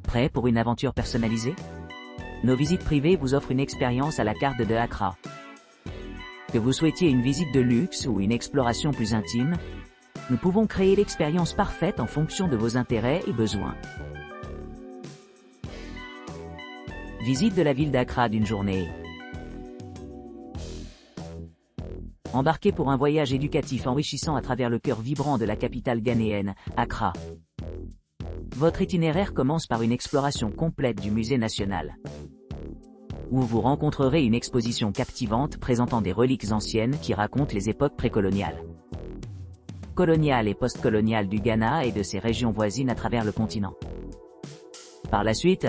Prêt pour une aventure personnalisée? Nos visites privées vous offrent une expérience à la carte de Accra. Que vous souhaitiez une visite de luxe ou une exploration plus intime, nous pouvons créer l'expérience parfaite en fonction de vos intérêts et besoins. Visite de la ville d'Accra d'une journée. Embarquez pour un voyage éducatif enrichissant à travers le cœur vibrant de la capitale ghanéenne, Accra. Votre itinéraire commence par une exploration complète du musée national, où vous rencontrerez une exposition captivante présentant des reliques anciennes qui racontent les époques précoloniales, coloniales et post-coloniales du Ghana et de ses régions voisines à travers le continent. Par la suite,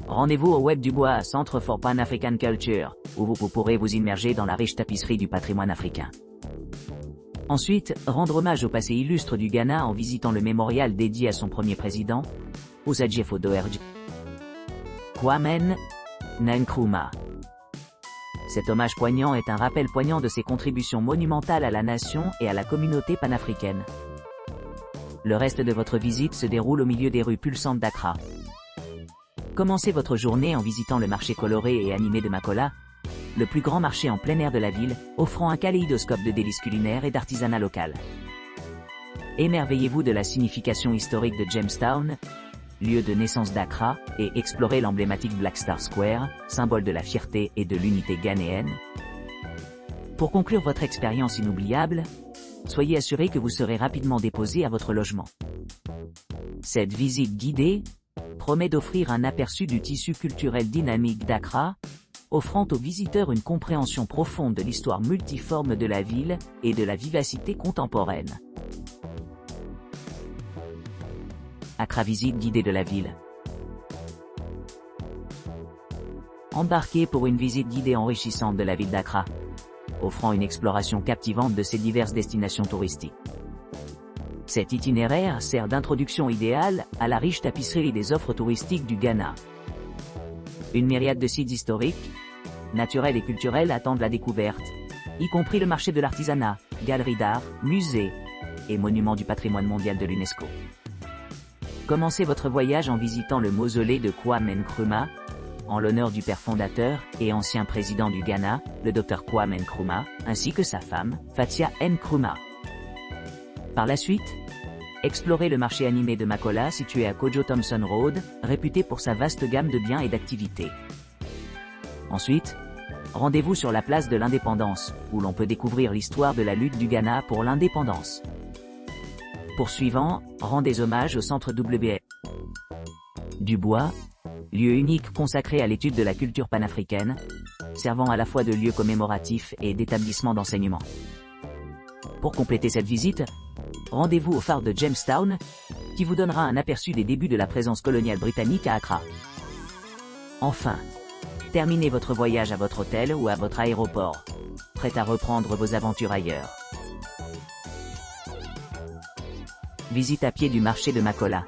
rendez-vous au Web du Bois Centre for Pan-African Culture, où vous pourrez vous immerger dans la riche tapisserie du patrimoine africain. Ensuite, rendre hommage au passé illustre du Ghana en visitant le mémorial dédié à son premier président, Osagyefo Doherty Kwame Nkrumah. Cet hommage poignant est un rappel poignant de ses contributions monumentales à la nation et à la communauté panafricaine. Le reste de votre visite se déroule au milieu des rues pulsantes d'Accra. Commencez votre journée en visitant le marché coloré et animé de Makola, le plus grand marché en plein air de la ville, offrant un kaléidoscope de délices culinaires et d'artisanat local. Émerveillez-vous de la signification historique de Jamestown, lieu de naissance d'Accra, et explorez l'emblématique Black Star Square, symbole de la fierté et de l'unité ghanéenne. Pour conclure votre expérience inoubliable, soyez assuré que vous serez rapidement déposé à votre logement. Cette visite guidée promet d'offrir un aperçu du tissu culturel dynamique d'Accra, offrant aux visiteurs une compréhension profonde de l'histoire multiforme de la ville et de la vivacité contemporaine. Accra visite guidée de la ville. Embarquez pour une visite guidée enrichissante de la ville d'Accra, offrant une exploration captivante de ses diverses destinations touristiques. Cet itinéraire sert d'introduction idéale à la riche tapisserie des offres touristiques du Ghana. Une myriade de sites historiques, naturels et culturels attendent la découverte, y compris le marché de l'artisanat, galeries d'art, musées et monuments du patrimoine mondial de l'UNESCO. Commencez votre voyage en visitant le mausolée de Kwame Nkrumah, en l'honneur du père fondateur et ancien président du Ghana, le Dr Kwame Nkrumah, ainsi que sa femme, Fathia Nkrumah. Par la suite, explorez le marché animé de Makola situé à Kojo Thompson Road, réputé pour sa vaste gamme de biens et d'activités. Ensuite, rendez-vous sur la place de l'Indépendance, où l'on peut découvrir l'histoire de la lutte du Ghana pour l'indépendance. Poursuivant, rendez hommage au centre W. du Bois, lieu unique consacré à l'étude de la culture panafricaine, servant à la fois de lieu commémoratif et d'établissement d'enseignement. Pour compléter cette visite, rendez-vous au phare de Jamestown, qui vous donnera un aperçu des débuts de la présence coloniale britannique à Accra. Enfin, terminez votre voyage à votre hôtel ou à votre aéroport, prêt à reprendre vos aventures ailleurs. Visite à pied du marché de Makola.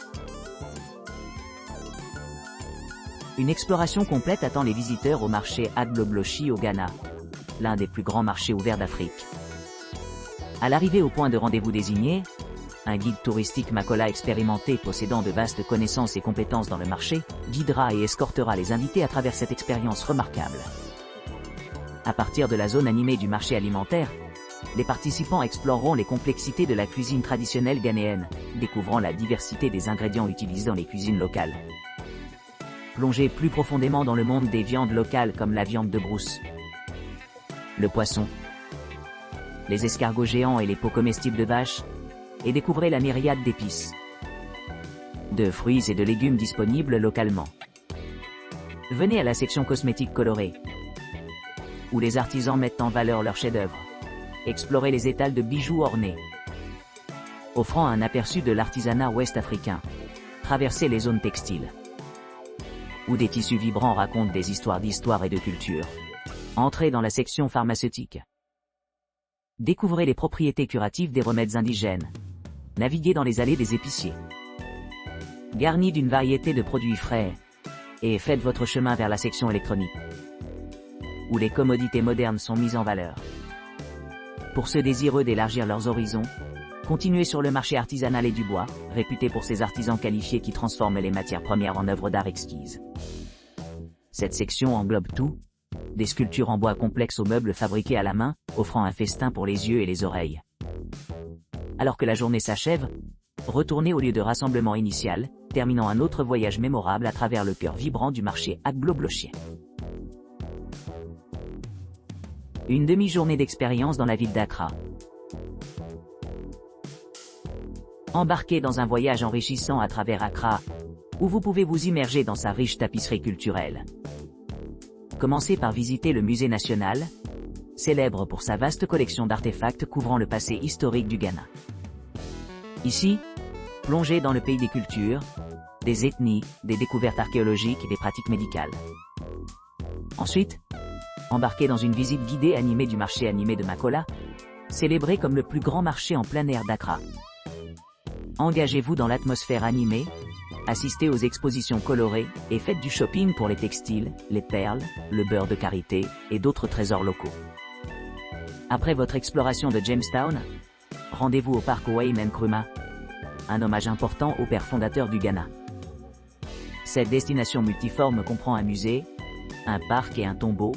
Une exploration complète attend les visiteurs au marché Agbogloshi au Ghana, l'un des plus grands marchés ouverts d'Afrique. À l'arrivée au point de rendez-vous désigné, un guide touristique Makola expérimenté possédant de vastes connaissances et compétences dans le marché, guidera et escortera les invités à travers cette expérience remarquable. À partir de la zone animée du marché alimentaire, les participants exploreront les complexités de la cuisine traditionnelle ghanéenne, découvrant la diversité des ingrédients utilisés dans les cuisines locales. Plongez plus profondément dans le monde des viandes locales comme la viande de brousse, le poisson, les escargots géants et les peaux comestibles de vache, et découvrez la myriade d'épices, de fruits et de légumes disponibles localement. Venez à la section cosmétiques colorés, où les artisans mettent en valeur leurs chefs-d'œuvre. Explorez les étals de bijoux ornés, offrant un aperçu de l'artisanat ouest-africain. Traversez les zones textiles, où des tissus vibrants racontent des histoires d'histoire et de culture. Entrez dans la section pharmaceutique. Découvrez les propriétés curatives des remèdes indigènes. Naviguez dans les allées des épiciers, garnis d'une variété de produits frais, et faites votre chemin vers la section électronique, où les commodités modernes sont mises en valeur. Pour ceux désireux d'élargir leurs horizons, Continuez sur le marché artisanal et du bois, réputé pour ses artisans qualifiés qui transforment les matières premières en œuvres d'art exquises. Cette section englobe tout, des sculptures en bois complexes aux meubles fabriqués à la main, offrant un festin pour les yeux et les oreilles. Alors que la journée s'achève, retournez au lieu de rassemblement initial, terminant un autre voyage mémorable à travers le cœur vibrant du marché Agbloblochien. Une demi-journée d'expérience dans la ville d'Accra. Embarquez dans un voyage enrichissant à travers Accra, où vous pouvez vous immerger dans sa riche tapisserie culturelle. Commencez par visiter le musée national, célèbre pour sa vaste collection d'artefacts couvrant le passé historique du Ghana. Ici, plongez dans le pays des cultures, des ethnies, des découvertes archéologiques et des pratiques médicales. Ensuite, embarquez dans une visite guidée animée du marché animé de Makola, célébré comme le plus grand marché en plein air d'Accra. Engagez-vous dans l'atmosphère animée, assistez aux expositions colorées et faites du shopping pour les textiles, les perles, le beurre de karité et d'autres trésors locaux. Après votre exploration de Jamestown, rendez-vous au parc Kwame Nkrumah, un hommage important au père fondateur du Ghana. Cette destination multiforme comprend un musée, un parc et un tombeau,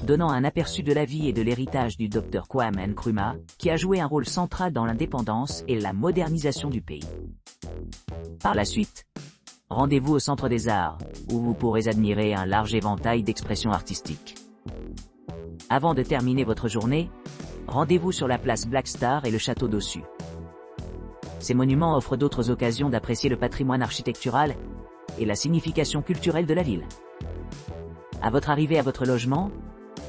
donnant un aperçu de la vie et de l'héritage du Dr Kwame Nkrumah, qui a joué un rôle central dans l'indépendance et la modernisation du pays. Par la suite, rendez-vous au Centre des Arts, où vous pourrez admirer un large éventail d'expressions artistiques. Avant de terminer votre journée, rendez-vous sur la place Black Star et le château d'Ossu. Ces monuments offrent d'autres occasions d'apprécier le patrimoine architectural et la signification culturelle de la ville. À votre arrivée à votre logement,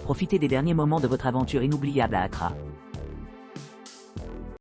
profitez des derniers moments de votre aventure inoubliable à Accra,